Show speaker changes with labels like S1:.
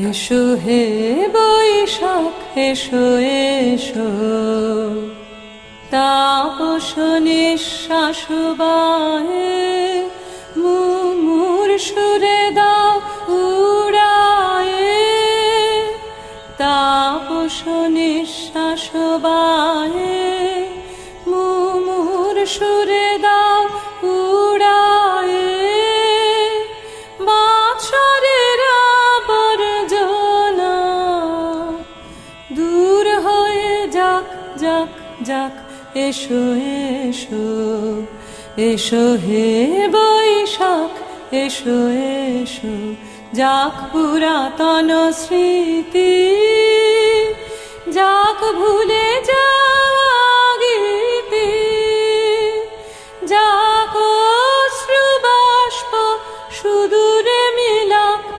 S1: এসো হে বৈশাখ এসো এসো, তাপস নিঃশ্বাস বায়ে মুমুর সুরে দাও উড়ায়ে, তাপস নিঃশ্বাস বায়ে মুমুর সুরে দাও উড়ায়ে। বাছরের আবর্জনা দূর হয়ে যাক যাক যাক, এসো এসো এসো হে বৈশাখ এসো এসো, যাক পুরাতন স্মৃতি যাক ভুলে যা